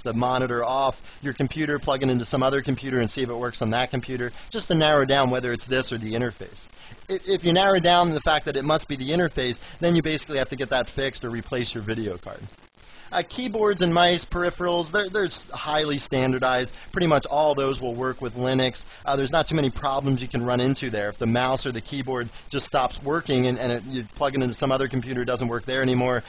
the monitor off your computer, plug it into some other computer and see if it works on that computer, just to narrow down whether it's this or the interface. If you narrow down the fact that it must be the interface, then you basically have to get that fixed or replace your video card. Keyboards and mice, peripherals, they're highly standardized. Pretty much all those will work with Linux. There's not too many problems you can run into there. If the mouse or the keyboard just stops working and you plug it into some other computer, it doesn't work there anymore,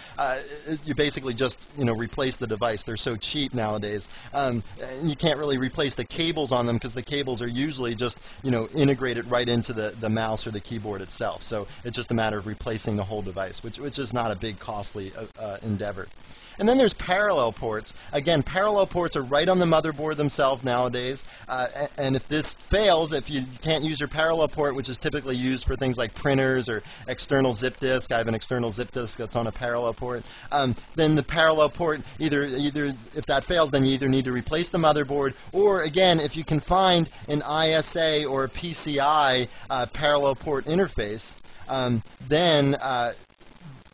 you basically just replace the device. They're so cheap nowadays. You can't really replace the cables on them because the cables are usually just integrated right into the mouse or the keyboard itself. So it's just a matter of replacing the whole device, which is not a big costly endeavor. And then there's parallel ports. Again, parallel ports are right on the motherboard themselves nowadays. And if this fails, if you can't use your parallel port, which is typically used for things like printers or external zip disk, I have an external zip disk that's on a parallel port, then the parallel port, either if that fails, then you either need to replace the motherboard, or again, if you can find an ISA or a PCI parallel port interface, then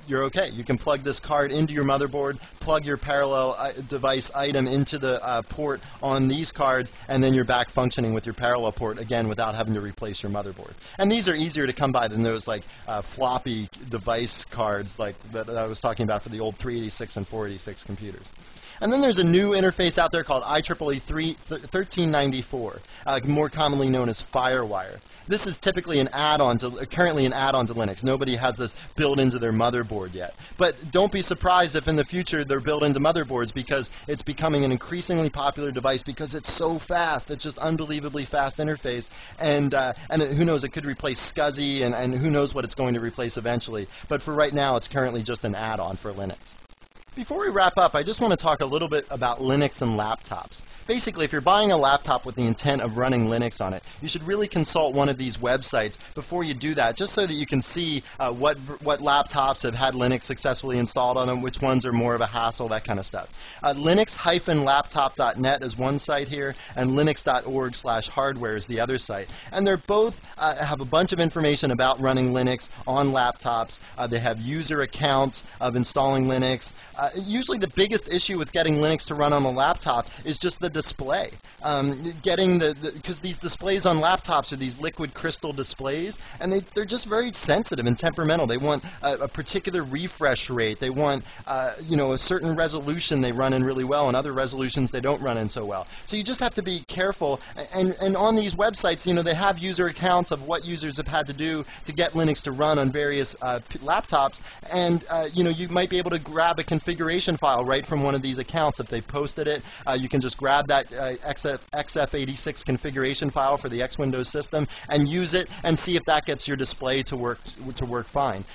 you're okay. You can plug this card into your motherboard, plug your parallel device item into the port on these cards, and then you're back functioning with your parallel port again without having to replace your motherboard. And these are easier to come by than those like floppy device cards like that I was talking about for the old 386 and 486 computers. And then there's a new interface out there called IEEE 1394, more commonly known as Firewire. This is typically currently an add-on to Linux. Nobody has this built into their motherboard yet. But don't be surprised if in the future they're built into motherboards, because it's becoming an increasingly popular device because it's so fast. It's just unbelievably fast interface. And who knows, it could replace SCSI, and who knows what it's going to replace eventually. But for right now, it's currently just an add-on for Linux. Before we wrap up, I just want to talk a little bit about Linux and laptops. Basically, if you're buying a laptop with the intent of running Linux on it, you should really consult one of these websites before you do that, just so that you can see what laptops have had Linux successfully installed on them, which ones are more of a hassle, that kind of stuff. Linux-laptop.net is one site here, and linux.org/hardware is the other site. And they're both have a bunch of information about running Linux on laptops. They have user accounts of installing Linux. Usually the biggest issue with getting Linux to run on a laptop is just the display. Because these displays on laptops are these liquid crystal displays, and they're just very sensitive and temperamental. They want a particular refresh rate. They want a certain resolution they run in really well, and other resolutions they don't run in so well. So you just have to be careful. And on these websites, they have user accounts of what users have had to do to get Linux to run on various laptops, and you might be able to grab a configuration file right from one of these accounts. If they've posted it, you can just grab that XF86 configuration file for the X Windows system and use it and see if that gets your display to work fine.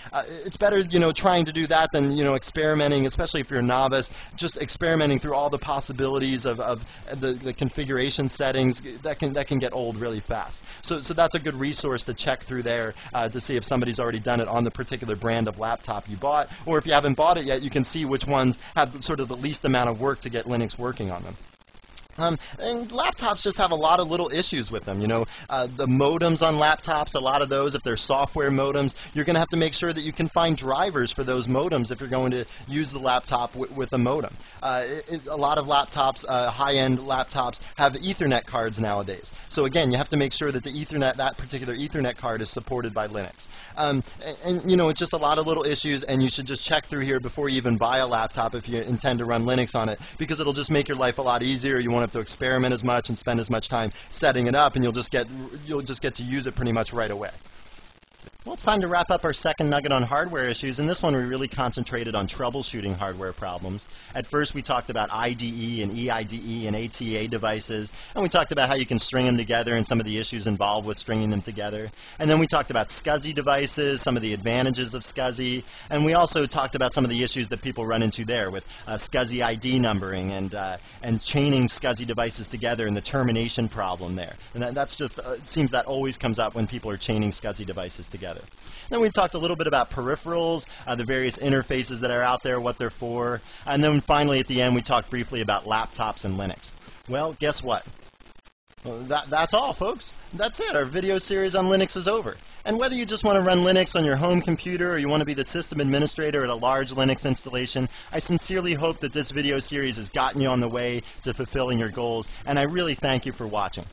It's better, trying to do that than, experimenting, especially if you're a novice, just experimenting through all the possibilities of the configuration settings. That can get old really fast. So that's a good resource to check through there to see if somebody's already done it on the particular brand of laptop you bought, or if you haven't bought it yet, you can see which ones have sort of the least amount of work to get Linux working on them. And laptops just have a lot of little issues with them. The modems on laptops, a lot of those, if they're software modems, you're going to have to make sure that you can find drivers for those modems if you're going to use the laptop with a modem. A lot of laptops, high-end laptops, have Ethernet cards nowadays. So again, you have to make sure that that particular Ethernet card is supported by Linux. It's just a lot of little issues, and you should just check through here before you even buy a laptop if you intend to run Linux on it, because it'll just make your life a lot easier. You won't have to experiment as much and spend as much time setting it up, and you'll just get to use it pretty much right away. Well, it's time to wrap up our second nugget on hardware issues. In this one, we really concentrated on troubleshooting hardware problems. At first, we talked about IDE and EIDE and ATA devices, and we talked about how you can string them together and some of the issues involved with stringing them together. And then we talked about SCSI devices, some of the advantages of SCSI, and we also talked about some of the issues that people run into there with SCSI ID numbering and chaining SCSI devices together and the termination problem there. And that's just, it seems that always comes up when people are chaining SCSI devices together. Then we talked a little bit about peripherals, the various interfaces that are out there, what they're for, and then finally at the end we talked briefly about laptops and Linux. Well, guess what? Well, that's all, folks. That's it. Our video series on Linux is over. And whether you just want to run Linux on your home computer or you want to be the system administrator at a large Linux installation, I sincerely hope that this video series has gotten you on the way to fulfilling your goals, and I really thank you for watching.